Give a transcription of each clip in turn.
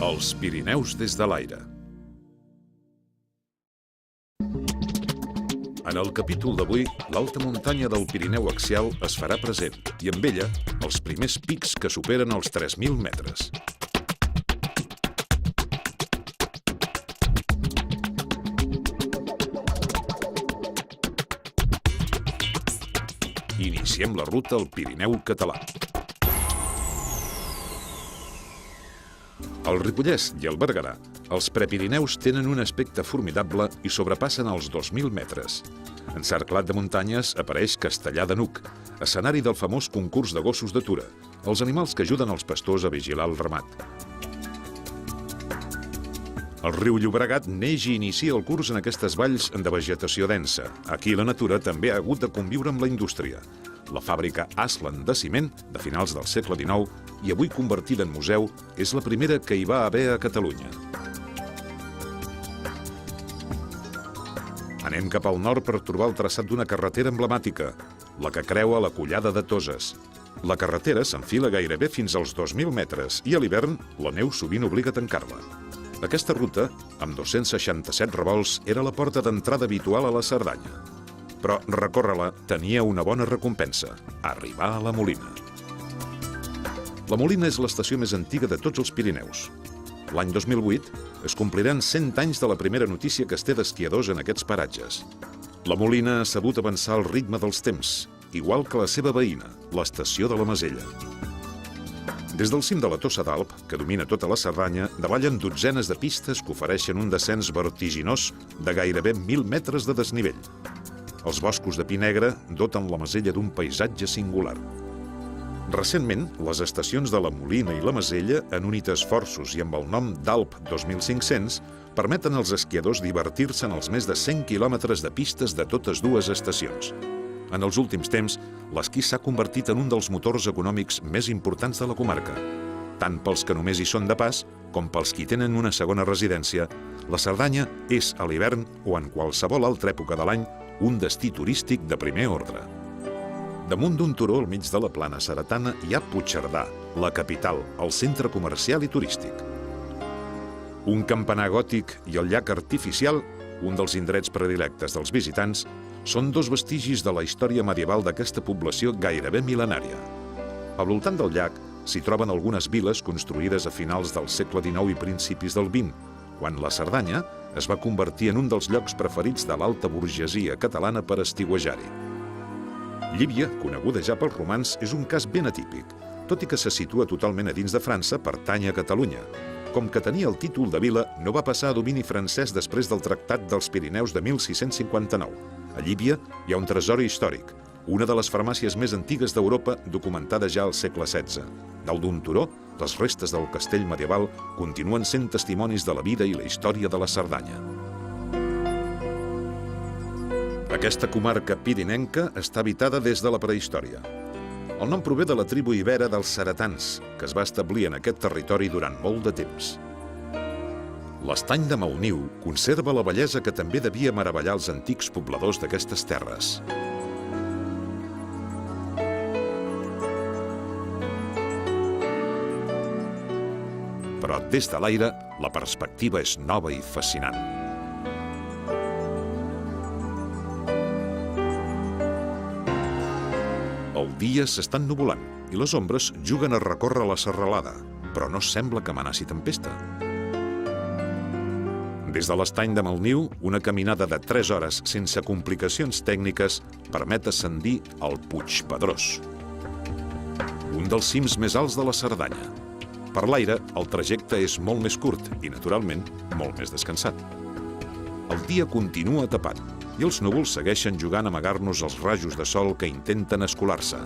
Els Pirineus des de l'aire. En el capítol d'avui, l'alta muntanya del Pirineu axial es farà present i amb ella els primers pics que superen els 3.000 metres. Iniciem la ruta al Pirineu català. Al Ripollès i al Berguedà, els prepirineus tenen un aspecte formidable i sobrepassen els 2.000 metres. Encerclat de muntanyes apareix Castellar de Nuc, escenari del famós concurs de gossos de Tura, els animals que ajuden els pastors a vigilar el ramat. El riu Llobregat neix i inicia el curs en aquestes valls de vegetació densa. Aquí la natura també ha hagut de conviure amb la indústria. La fàbrica Aslan de ciment, de finals del segle XIX, i avui convertida en museu, és la primera que hi va haver a Catalunya. Anem cap al nord per trobar el traçat d'una carretera emblemàtica, la que creua la Collada de Toses. La carretera s'enfila gairebé fins als 2.000 metres i a l'hivern la neu sovint obliga a tancar-la. Aquesta ruta, amb 267 revolts, era la porta d'entrada habitual a la Cerdanya. Però recórrer-la tenia una bona recompensa: arribar a la Molina. La Molina és l'estació més antiga de tots els Pirineus. L'any 2008 es compliran 100 anys de la primera notícia que es té d'esquiadors en aquests paratges. La Molina ha sabut avançar al ritme dels temps, igual que la seva veïna, l'estació de la Masella. Des del cim de la Tossa d'Alp, que domina tota la Cerdanya, davallen dotzenes de pistes que ofereixen un descens vertiginós de gairebé 1.000 metres de desnivell. Els boscos de pi negre doten la Masella d'un paisatge singular. Recentment, les estacions de la Molina i la Masella, en unit esforços i amb el nom d'Alp 2500, permeten als esquiadors divertir-se en els més de 100 quilòmetres de pistes de totes dues estacions. En els últims temps, l'esquí s'ha convertit en un dels motors econòmics més importants de la comarca. Tant pels que només hi són de pas, com pels qui tenen una segona residència, la Cerdanya és, a l'hivern o en qualsevol altra època de l'any, un destí turístic de primer ordre. Damunt d'un turó al mig de la plana ceretana hi ha Puigcerdà, la capital, el centre comercial i turístic. Un campanar gòtic i el llac artificial, un dels indrets predilectes dels visitants, són dos vestigis de la història medieval d'aquesta població gairebé mil·lenària. Al voltant del llac s'hi troben algunes viles construïdes a finals del segle XIX i principis del XX, quan la Cerdanya es va convertir en un dels llocs preferits de l'alta burgesia catalana per estiuejar-hi. Llívia, coneguda ja pels romans, és un cas ben atípic. Tot i que se situa totalment a dins de França, pertany a Catalunya. Com que tenia el títol de vila, no va passar a domini francès després del Tractat dels Pirineus de 1659. A Llívia hi ha un tresor històric, una de les farmàcies més antigues d'Europa, documentada ja al segle XVI. Dalt d'un turó, les restes del castell medieval continuen sent testimonis de la vida i la història de la Cerdanya. Aquesta comarca pirinenca està habitada des de la prehistòria. El nom prové de la tribu ibera dels ceretans, que es va establir en aquest territori durant molt de temps. L'estany de Mauniu conserva la bellesa que també devia meravellar els antics pobladors d'aquestes terres. Però des de l'aire, la perspectiva és nova i fascinant. El dia s'està ennuvolant i les ombres juguen a recórrer la serralada, però no sembla que amenaci tempesta. Des de l'estany de Mauniu, una caminada de 3 hores sense complicacions tècniques permet ascendir al Puig Pedrós, un dels cims més alts de la Cerdanya. Per l'aire, el trajecte és molt més curt i, naturalment, molt més descansat. El dia continua tapat i els núvols segueixen jugant a amagar-nos els rajos de sol que intenten escolar-se.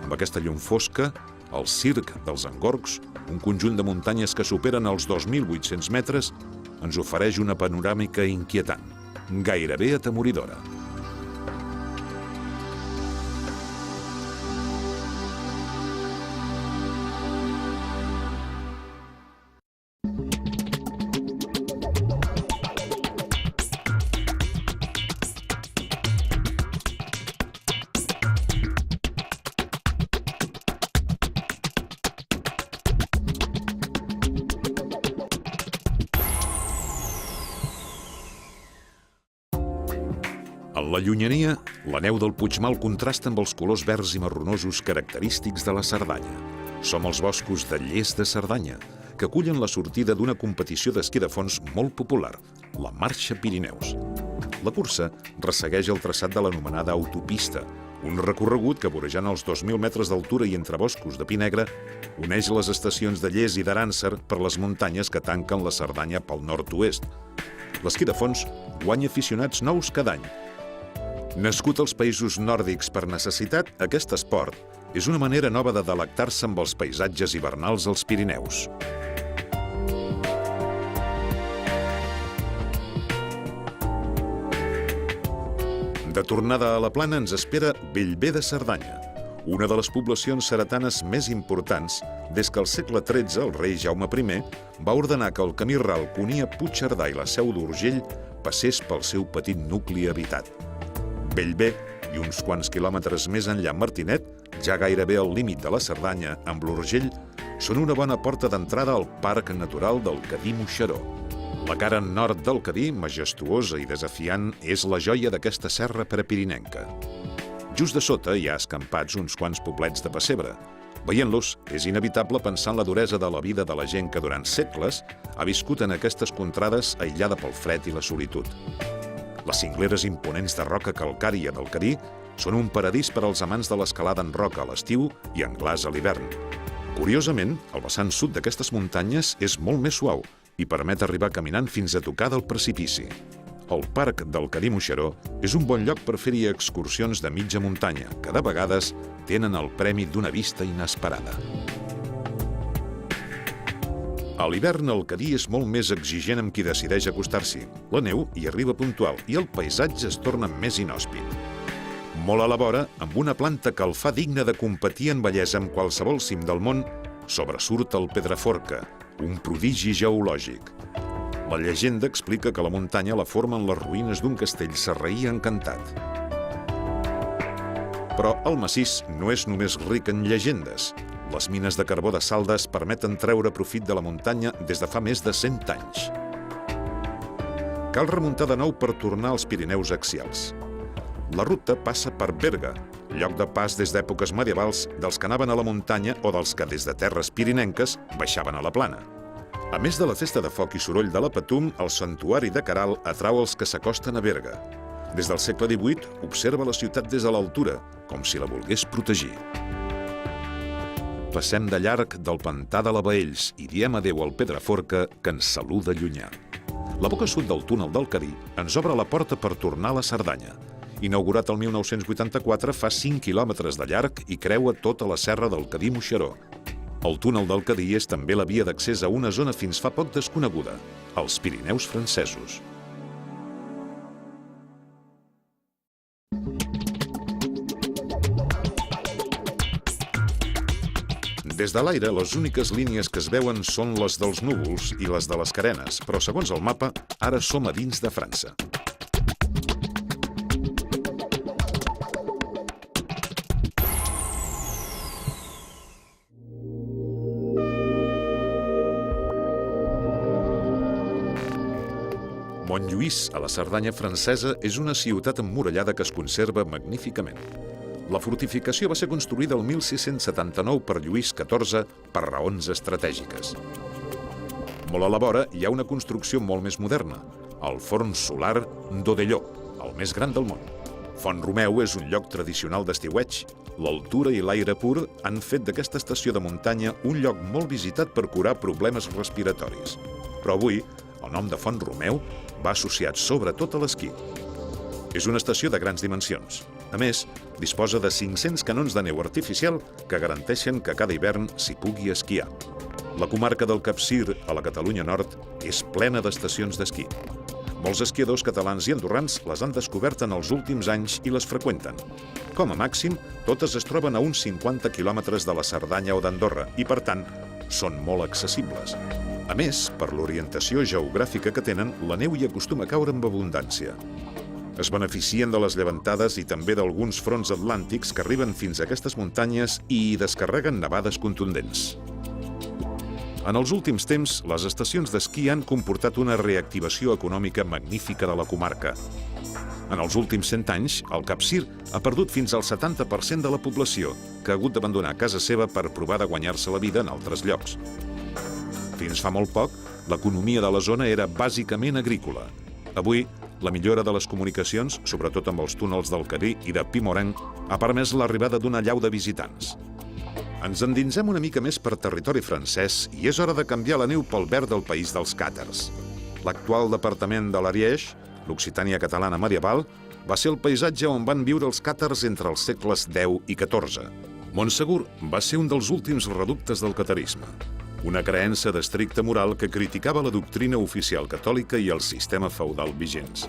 Amb aquesta llum fosca, el Circ dels Engorgs, un conjunt de muntanyes que superen els 2.800 metres, ens ofereix una panoràmica inquietant, gairebé atemoridora. En la llunyania, la neu del Puigmal contrasta amb els colors verds i marronosos característics de la Cerdanya. Som als boscos de Lles de Cerdanya, que acullen la sortida d'una competició d'esquí de fons molt popular, la Marxa Pirineus. La cursa ressegueix el traçat de l'anomenada autopista, un recorregut que, vorejant els 2.000 metres d'altura i entre boscos de pi negre, uneix les estacions de Lles i d'Arànser per les muntanyes que tanquen la Cerdanya pel nord-oest. L'esquí de fons guanya aficionats nous cada any. Nascut als països nòrdics per necessitat, aquest esport és una manera nova de delectar-se amb els paisatges hivernals als Pirineus. De tornada a la plana ens espera Bellver de Cerdanya, una de les poblacions ceretanes més importants des que al segle XIII el rei Jaume I va ordenar que el camí ral que unia Puigcerdà i la Seu d'Urgell passés pel seu petit nucli habitat. Bellver, i uns quants quilòmetres més enllà Martinet, ja gairebé al límit de la Cerdanya amb l'Urgell, són una bona porta d'entrada al Parc Natural del Cadí-Moixeró. La cara nord del Cadí, majestuosa i desafiant, és la joia d'aquesta serra prepirinenca. Just de sota hi ha escampats uns quants poblets de pessebre. Veient-los, és inevitable pensar en la duresa de la vida de la gent que durant segles ha viscut en aquestes contrades aïllada pel fred i la solitud. Les cingleres imponents de roca calcària del Cadí són un paradís per als amants de l'escalada en roca a l'estiu i en glaç a l'hivern. Curiosament, el vessant sud d'aquestes muntanyes és molt més suau i permet arribar caminant fins a tocar del precipici. El Parc del Cadí-Moixeró és un bon lloc per fer-hi excursions de mitja muntanya, que de vegades tenen el premi d'una vista inesperada. A l'hivern el Cadí és molt més exigent amb qui decideix acostar-s'hi. La neu hi arriba puntual i el paisatge es torna més inhòspit. Molt a la vora, amb una planta que el fa digne de competir en bellesa amb qualsevol cim del món, sobresurt el Pedraforca, un prodigi geològic. La llegenda explica que la muntanya la formen les ruïnes d'un castell sarraí encantat. Però el massís no és només ric en llegendes. Les mines de carbó de Saldes permeten treure profit de la muntanya des de fa més de 100 anys. Cal remuntar de nou per tornar als Pirineus axials. La ruta passa per Berga, lloc de pas des d'èpoques medievals dels que anaven a la muntanya o dels que des de terres pirinenques baixaven a la plana. A més de la festa de foc i soroll de la Patum, el santuari de Caral atrau els que s'acosten a Berga. Des del segle XVIII observa la ciutat des de l'altura, com si la volgués protegir. Passem de llarg del pantà de la Baells i diem adéu al Pedraforca que ens saluda llunyà. La boca sud del túnel del Cadí ens obre la porta per tornar a la Cerdanya. Inaugurat el 1984, fa 5 quilòmetres de llarg i creua tota la serra del Cadí-Moixeró. El túnel del Cadí és també la via d'accés a una zona fins fa poc desconeguda, els Pirineus francesos. Des de l'aire, les úniques línies que es veuen són les dels núvols i les de les carenes, però segons el mapa, ara som a dins de França. Montlluís, a la Cerdanya francesa, és una ciutat emmurallada que es conserva magníficament. La fortificació va ser construïda el 1679 per Lluís XIV per raons estratègiques. Molt a la vora hi ha una construcció molt més moderna, el forn solar d'Odelló, el més gran del món. Font-romeu és un lloc tradicional d'estiueig. L'altura i l'aire pur han fet d'aquesta estació de muntanya un lloc molt visitat per curar problemes respiratoris. Però avui, el nom de Font-romeu va associat sobretot a l'esquí. És una estació de grans dimensions. A més, disposa de 500 canons de neu artificial que garanteixen que cada hivern s'hi pugui esquiar. La comarca del Capcir, a la Catalunya Nord, és plena d'estacions d'esquí. Molts esquiadors catalans i andorrans les han descobert en els últims anys i les freqüenten. Com a màxim, totes es troben a uns 50 quilòmetres de la Cerdanya o d'Andorra i, per tant, són molt accessibles. A més, per l'orientació geogràfica que tenen, la neu hi acostuma a caure amb abundància. Es beneficien de les llevantades i també d'alguns fronts atlàntics que arriben fins a aquestes muntanyes i hi descarreguen nevades contundents. En els últims temps, les estacions d'esquí han comportat una reactivació econòmica magnífica de la comarca. En els últims 100 anys, el Capcir ha perdut fins al 70% de la població, que ha hagut d'abandonar casa seva per provar de guanyar-se la vida en altres llocs. Fins fa molt poc, l'economia de la zona era bàsicament agrícola. Avui, la millora de les comunicacions, sobretot amb els túnels del Cadí i de Pimoreng, ha permès l'arribada d'una allau de visitants. Ens endinsem una mica més per territori francès i és hora de canviar la neu pel verd del país dels càtars. L'actual departament de l'Ariège, l'Occitània catalana medieval, va ser el paisatge on van viure els càtars entre els segles X i XIV. Montsegur va ser un dels últims reductes del catarisme, una creença d'estricta moral que criticava la doctrina oficial catòlica i el sistema feudal vigents.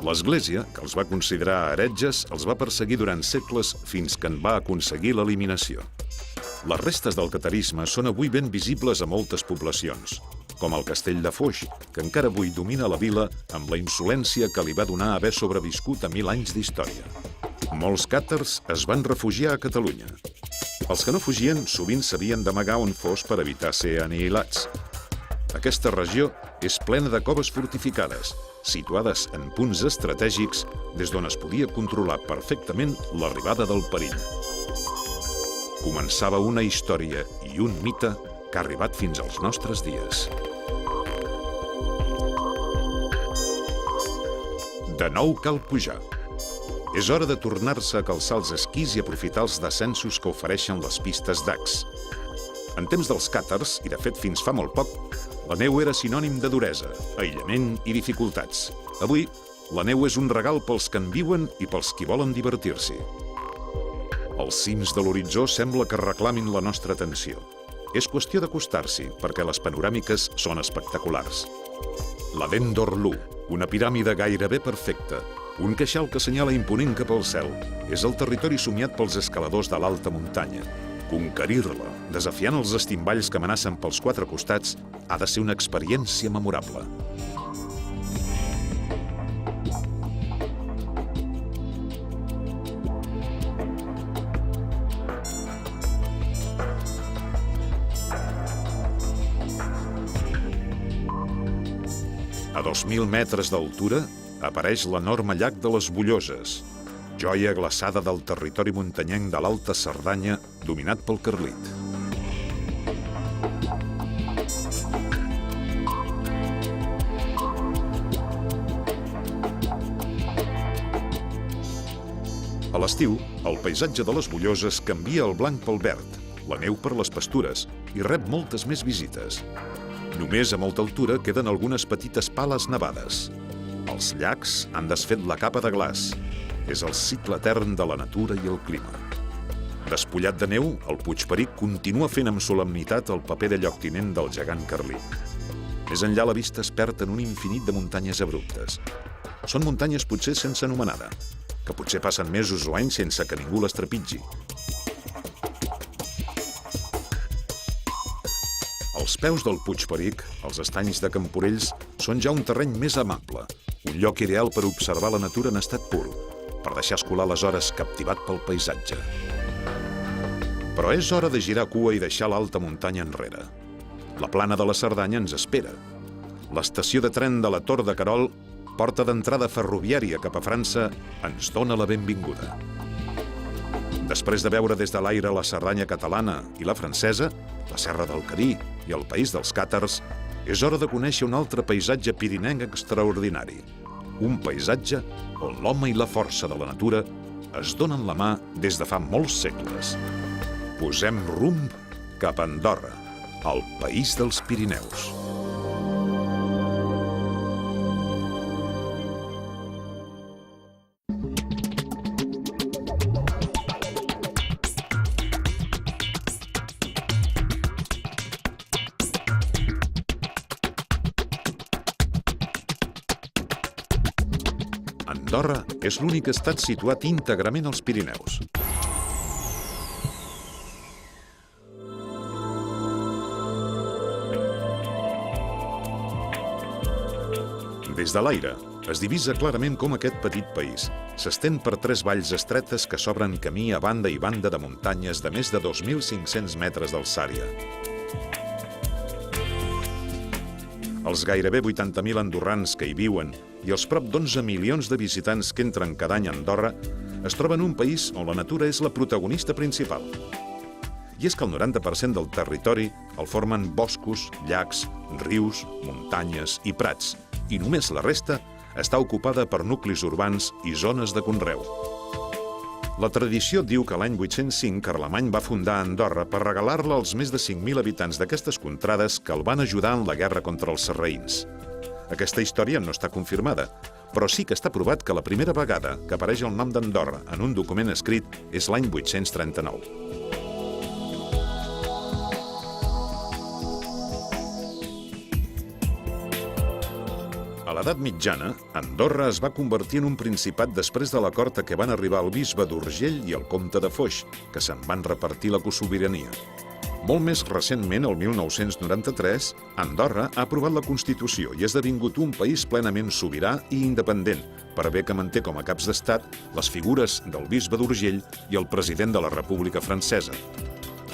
L'Església, que els va considerar heretges, els va perseguir durant segles fins que en va aconseguir l'eliminació. Les restes del catarisme són avui ben visibles a moltes poblacions, com el castell de Foix, que encara avui domina la vila amb la insolència que li va donar haver sobreviscut a 1000 anys d'història. Molts càtars es van refugiar a Catalunya. Els que no fugien sovint s'havien d'amagar on fos per evitar ser anihilats. Aquesta regió és plena de coves fortificades, situades en punts estratègics des d'on es podia controlar perfectament l'arribada del perill. Començava una història i un mite que ha arribat fins als nostres dies. De nou cal pujar. És hora de tornar-se a calçar els esquís i aprofitar els descensos que ofereixen les pistes d'Ax. En temps dels càtars, i de fet fins fa molt poc, la neu era sinònim de duresa, aïllament i dificultats. Avui, la neu és un regal pels que en viuen i pels qui volen divertir-s'hi. Els cims de l'horitzó sembla que reclamin la nostra atenció. És qüestió d'acostar-s'hi, perquè les panoràmiques són espectaculars. La dent d'Orlú, una piràmide gairebé perfecta, un queixal que assenyala imponent cap al cel, és el territori somiat pels escaladors de l'alta muntanya. Conquerir-la, desafiant els estimballs que amenacen pels quatre costats, ha de ser una experiència memorable. A 2.000 metres d'altura apareix l'enorme llac de les Bulloses, joia glaçada del territori muntanyenc de l'Alta Cerdanya dominat pel Carlit. A l'estiu, el paisatge de les Bulloses canvia el blanc pel verd, la neu per les pastures i rep moltes més visites. Només a molta altura queden algunes petites pales nevades. Els llacs han desfet la capa de glaç. És el cicle etern de la natura i el clima. Despullat de neu, el Puigperic continua fent amb solemnitat el paper de lloctinent del gegant Carlit. Més enllà la vista es perd en un infinit de muntanyes abruptes. Són muntanyes potser sense anomenada, que potser passen mesos o anys sense que ningú les trepitgi. Als peus del Puigperic, els estanys de Camporells són ja un terreny més amable, un lloc ideal per observar la natura en estat pur, per deixar escolar les hores captivat pel paisatge. Però és hora de girar cua i deixar l'alta muntanya enrere. La plana de la Cerdanya ens espera. L'estació de tren de la Tor de Querol, porta d'entrada ferroviària cap a França, ens dona la benvinguda. Després de veure des de l'aire la Cerdanya catalana i la francesa, la Serra del Cadí i el País dels Càtars, és hora de conèixer un altre paisatge pirinenc extraordinari. Un paisatge on l'home i la força de la natura es donen la mà des de fa molts segles. Posem rumb cap a Andorra, el país dels Pirineus. Andorra és l'únic estat situat íntegrament als Pirineus. Des de l'aire, es divisa clarament com aquest petit país s'estén per 3 valls estretes que s'obren camí a banda i banda de muntanyes de més de 2.500 metres d'alçària. Els gairebé 80.000 andorrans que hi viuen i els prop d'11 milions de visitants que entren cada any a Andorra es troben en un país on la natura és la protagonista principal. I és que el 90% del territori el formen boscos, llacs, rius, muntanyes i prats, i només la resta està ocupada per nuclis urbans i zones de conreu. La tradició diu que l'any 805 Carlemany va fundar Andorra per regalar-la als més de 5.000 habitants d'aquestes contrades que el van ajudar en la guerra contra els sarraïns. Aquesta història no està confirmada, però sí que està provat que la primera vegada que apareix el nom d'Andorra en un document escrit és l'any 839. A l'edat mitjana, Andorra es va convertir en un principat després de l'acord a què van arribar el bisbe d'Urgell i el comte de Foix, que se'n van repartir la cosobirania. Molt més recentment, el 1993, Andorra ha aprovat la Constitució i ha esdevingut un país plenament sobirà i independent, per bé que manté com a caps d'estat les figures del bisbe d'Urgell i el president de la República Francesa.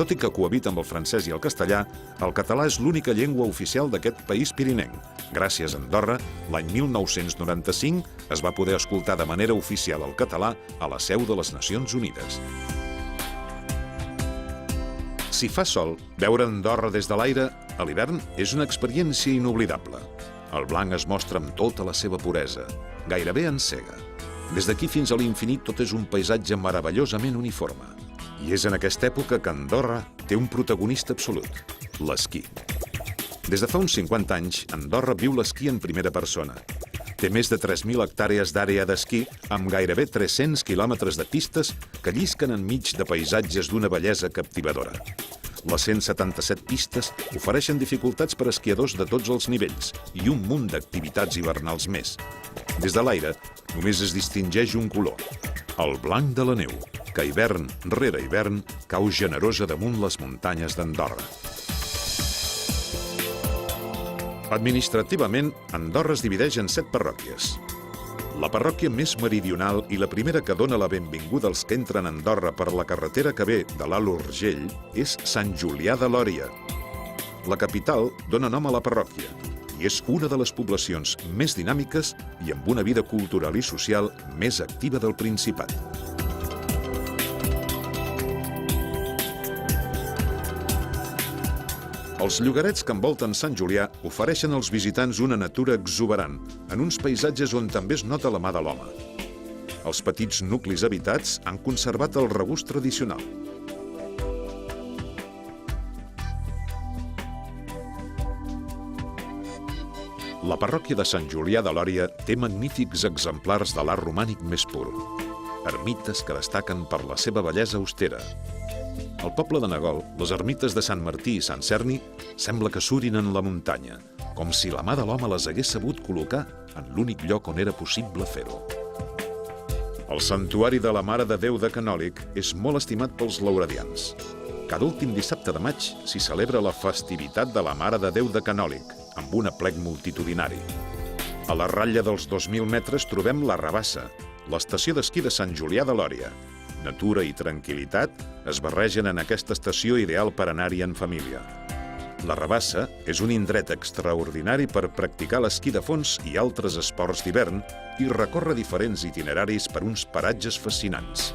Tot i que cohabita amb el francès i el castellà, el català és l'única llengua oficial d'aquest país pirinenc. Gràcies a Andorra, l'any 1995 es va poder escoltar de manera oficial el català a la seu de les Nacions Unides. Si fa sol, veure Andorra des de l'aire a l'hivern és una experiència inoblidable. El blanc es mostra amb tota la seva puresa, gairebé encega. Des d'aquí fins a l'infinit tot és un paisatge meravellosament uniforme. I és en aquesta època que Andorra té un protagonista absolut, l'esquí. Des de fa uns 50 anys, Andorra viu l'esquí en primera persona. Té més de 3.000 hectàrees d'àrea d'esquí amb gairebé 300 quilòmetres de pistes que llisquen enmig de paisatges d'una bellesa captivadora. Les 177 pistes ofereixen dificultats per a esquiadors de tots els nivells i un munt d'activitats hivernals més. Des de l'aire només es distingeix un color, el blanc de la neu, que hivern rere hivern cau generosa damunt les muntanyes d'Andorra. Administrativament, Andorra es divideix en 7 parròquies. La parròquia més meridional i la primera que dona la benvinguda als que entren a Andorra per la carretera que ve de l'Alt Urgell és Sant Julià de Lòria. La capital dona nom a la parròquia i és una de les poblacions més dinàmiques i amb una vida cultural i social més activa del Principat. Els llogarets que envolten Sant Julià ofereixen als visitants una natura exuberant, en uns paisatges on també es nota la mà de l'home. Els petits nuclis habitats han conservat el regust tradicional. La parròquia de Sant Julià de Lòria té magnífics exemplars de l'art romànic més pur. Ermites que destaquen per la seva bellesa austera. Al poble de Nagol, les ermites de Sant Martí i Sant Cerni sembla que surin en la muntanya, com si la mà de l'home les hagués sabut col·locar en l'únic lloc on era possible fer-ho. El santuari de la Mare de Déu de Canòlic és molt estimat pels lauredians. Cada últim dissabte de maig s'hi celebra la festivitat de la Mare de Déu de Canòlic, amb un aplec multitudinari. A la ratlla dels 2.000 metres trobem la Rabassa, l'estació d'esquí de Sant Julià de Lòria. Natura i tranquil·litat es barregen en aquesta estació ideal per anar-hi en família. La Rabassa és un indret extraordinari per practicar l'esquí de fons i altres esports d'hivern i recorre diferents itineraris per uns paratges fascinants.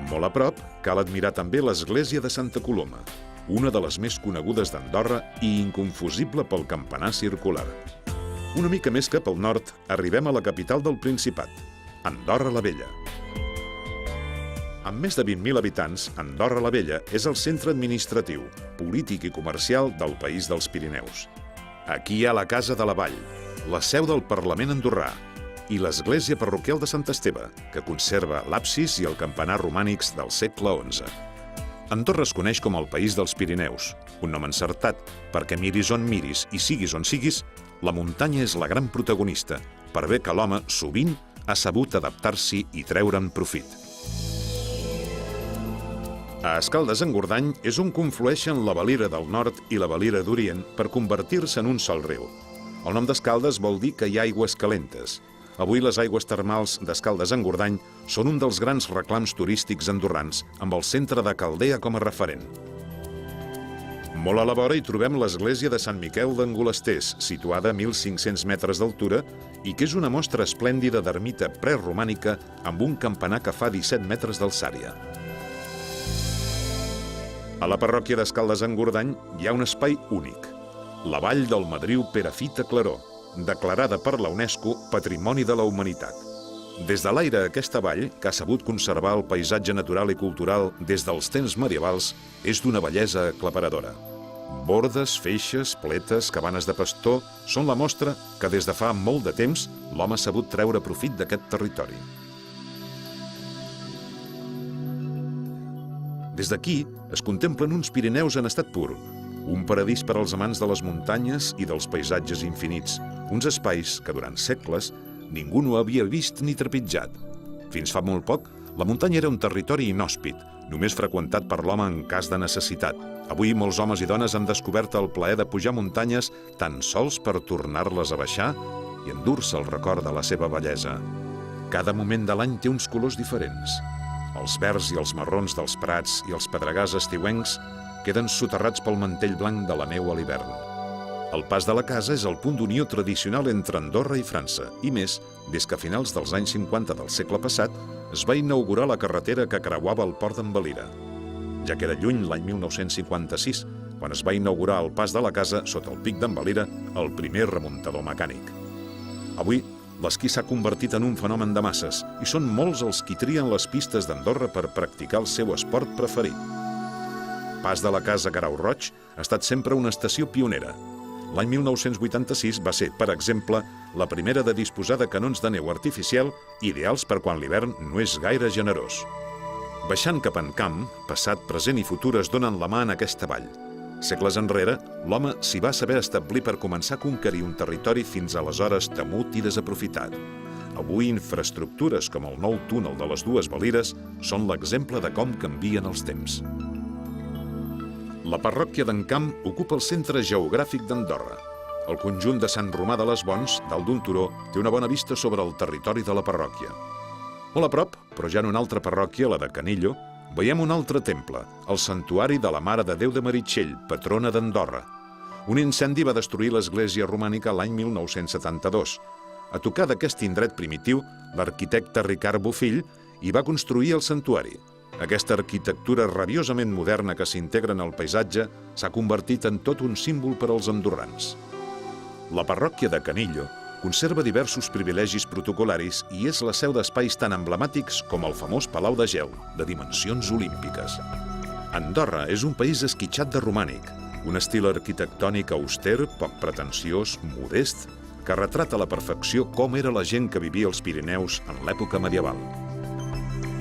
Molt a prop, cal admirar també l'església de Santa Coloma, una de les més conegudes d'Andorra i inconfusible pel campanar circular. Una mica més cap al nord, arribem a la capital del Principat, Andorra la Vella. Amb més de 20.000 habitants, Andorra la Vella és el centre administratiu, polític i comercial del país dels Pirineus. Aquí hi ha la Casa de la Vall, la seu del Parlament andorrà, i l'església parroquial de Sant Esteve, que conserva l'absis i el campanar romànics del segle XI. Andorra es coneix com el país dels Pirineus, un nom encertat, perquè miris on miris i siguis on siguis, la muntanya és la gran protagonista, per bé que l'home sovint ha sabut adaptar-s'hi i treure'n profit. A Escaldes-Engordany és on conflueixen la Valira del Nord i la Valira d'Orient per convertir-se en un sol riu. El nom d'Escaldes vol dir que hi ha aigües calentes. Avui les aigües termals d'Escaldes-Engordany són un dels grans reclams turístics andorrans, amb el centre de Caldea com a referent. Molt a la vora hi trobem l'església de Sant Miquel d'Engolasters, situada a 1.500 metres d'altura i que és una mostra esplèndida d'ermita preromànica amb un campanar que fa 17 metres d'alçària. A la parròquia d'Escaldes-Engordany hi ha un espai únic, la vall del Madriu Perafita Claró, declarada per la UNESCO Patrimoni de la Humanitat. Des de l'aire aquesta vall, que ha sabut conservar el paisatge natural i cultural des dels temps medievals, és d'una bellesa aclaparadora. Bordes, feixes, pletes, cabanes de pastor són la mostra que des de fa molt de temps l'home ha sabut treure profit d'aquest territori. Des d'aquí es contemplen uns Pirineus en estat pur, un paradís per als amants de les muntanyes i dels paisatges infinits, uns espais que durant segles ningú no havia vist ni trepitjat. Fins fa molt poc, la muntanya era un territori inhòspit, només freqüentat per l'home en cas de necessitat. Avui molts homes i dones han descobert el plaer de pujar muntanyes tan sols per tornar-les a baixar i endur-se el record de la seva bellesa. Cada moment de l'any té uns colors diferents. Els verds i els marrons dels prats i els pedregars estiuencs queden soterrats pel mantell blanc de la neu a l'hivern. El Pas de la Casa és el punt d'unió tradicional entre Andorra i França, i més, des que a finals dels anys 50 del segle passat es va inaugurar la carretera que creuava el port d'en Valira. Ja que era lluny l'any 1956, quan es va inaugurar el Pas de la Casa sota el pic d'en Valira, el primer remuntador mecànic. Avui, l'esquí s'ha convertit en un fenomen de masses i són molts els qui trien les pistes d'Andorra per practicar el seu esport preferit. Pas de la Casa Garau Roig ha estat sempre una estació pionera. L'any 1986 va ser, per exemple, la primera de disposar de canons de neu artificial ideals per quan l'hivern no és gaire generós. Baixant cap en camp, passat, present i futur es donen la mà en aquesta vall. Segles enrere, l'home s'hi va saber establir per començar a conquerir un territori fins aleshores temut i desaprofitat. Avui, infraestructures com el nou túnel de les dues Valires són l'exemple de com canvien els temps. La parròquia d'Encamp ocupa el centre geogràfic d'Andorra. El conjunt de Sant Romà de les Bons, dalt d'un turó, té una bona vista sobre el territori de la parròquia. Molt a prop, però ja en una altra parròquia, la de Canillo, veiem un altre temple, el Santuari de la Mare de Déu de Meritxell, patrona d'Andorra. Un incendi va destruir l'església romànica l'any 1972. A tocar d'aquest indret primitiu, l'arquitecte Ricard Bofill hi va construir el santuari. Aquesta arquitectura rabiosament moderna que s'integra en el paisatge s'ha convertit en tot un símbol per als andorrans. La parròquia de Canillo conserva diversos privilegis protocolaris i és la seu d'espais tan emblemàtics com el famós Palau de Gel, de dimensions olímpiques. Andorra és un país esquitxat de romànic, un estil arquitectònic auster, poc pretensiós, modest, que retrata a la perfecció com era la gent que vivia als Pirineus en l'època medieval.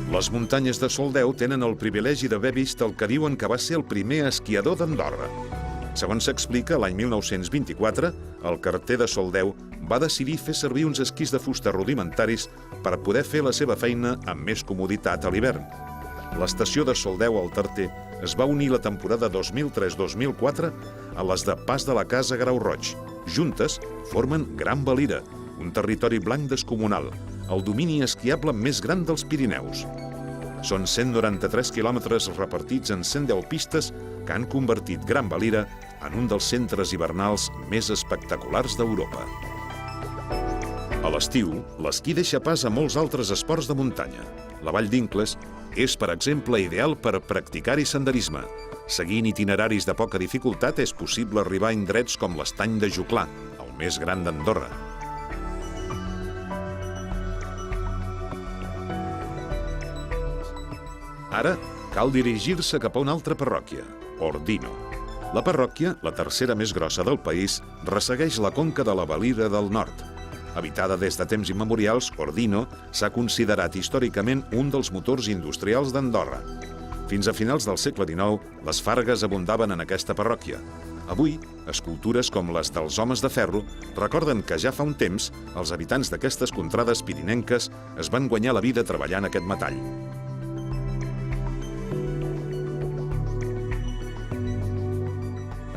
Les muntanyes de Soldeu tenen el privilegi d'haver vist el que diuen que va ser el primer esquiador d'Andorra. Segons s'explica, l'any 1924, el carter de Soldeu va decidir fer servir uns esquís de fusta rudimentaris per poder fer la seva feina amb més comoditat a l'hivern. L'estació de Soldeu al Tarter es va unir la temporada 2003-2004 a les de Pas de la Casa Garau Roig. Juntes formen Gran Valira, un territori blanc descomunal, el domini esquiable més gran dels Pirineus. Són 193 quilòmetres repartits en 110 pistes que han convertit Gran Valira en un dels centres hivernals més espectaculars d'Europa. A l'estiu, l'esquí deixa pas a molts altres esports de muntanya. La Vall d'Incles és, per exemple, ideal per practicar-hi senderisme. Seguint itineraris de poca dificultat és possible arribar a indrets com l'Estany de Juclar, el més gran d'Andorra. Ara, cal dirigir-se cap a una altra parròquia, Ordino. La parròquia, la tercera més grossa del país, ressegueix la conca de la Valira del Nord. Habitada des de temps immemorials, Ordino s'ha considerat històricament un dels motors industrials d'Andorra. Fins a finals del segle XIX, les fargues abundaven en aquesta parròquia. Avui, escultures com les dels homes de ferro recorden que ja fa un temps els habitants d'aquestes contrades pirinenques es van guanyar la vida treballant aquest metall.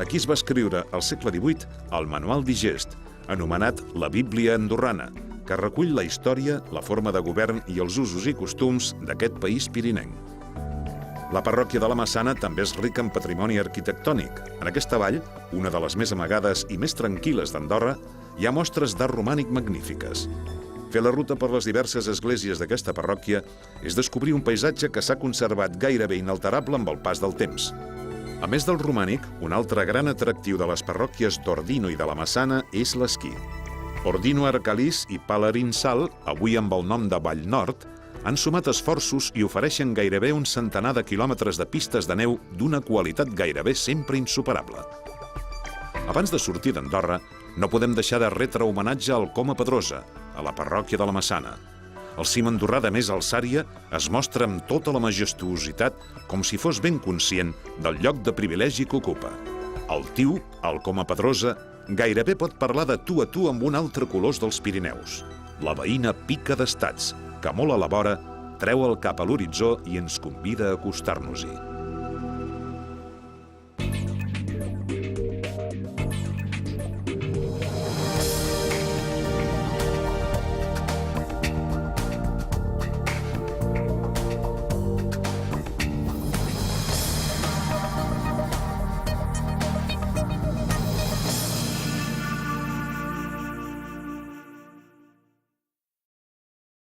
Aquí es va escriure al segle XVIII el Manual d'Igest, anomenat la Bíblia andorrana, que recull la història, la forma de govern i els usos i costums d'aquest país pirinenc. La parròquia de la Massana també és rica en patrimoni arquitectònic. En aquesta vall, una de les més amagades i més tranquil·les d'Andorra, hi ha mostres d'art romànic magnífiques. Fer la ruta per les diverses esglésies d'aquesta parròquia és descobrir un paisatge que s'ha conservat gairebé inalterable amb el pas del temps. A més del romànic, un altre gran atractiu de les parròquies d'Ordino i de la Massana és l'esquí. Ordino Arcalís i Palarinsal, avui amb el nom de Vall Nord, han sumat esforços i ofereixen gairebé un centenar de quilòmetres de pistes de neu d'una qualitat gairebé sempre insuperable. Abans de sortir d'Andorra, no podem deixar de retre homenatge al Coma Pedrosa, a la parròquia de la Massana. El cim andorrà de més alçària es mostra amb tota la majestuositat com si fos ben conscient del lloc de privilegi que ocupa. Altiu, el Coma Pedrosa, gairebé pot parlar de tu a tu amb un altre colós dels Pirineus. La veïna Pica d'Estats, que molt a la vora treu el cap a l'horitzó i ens convida a acostar-nos-hi.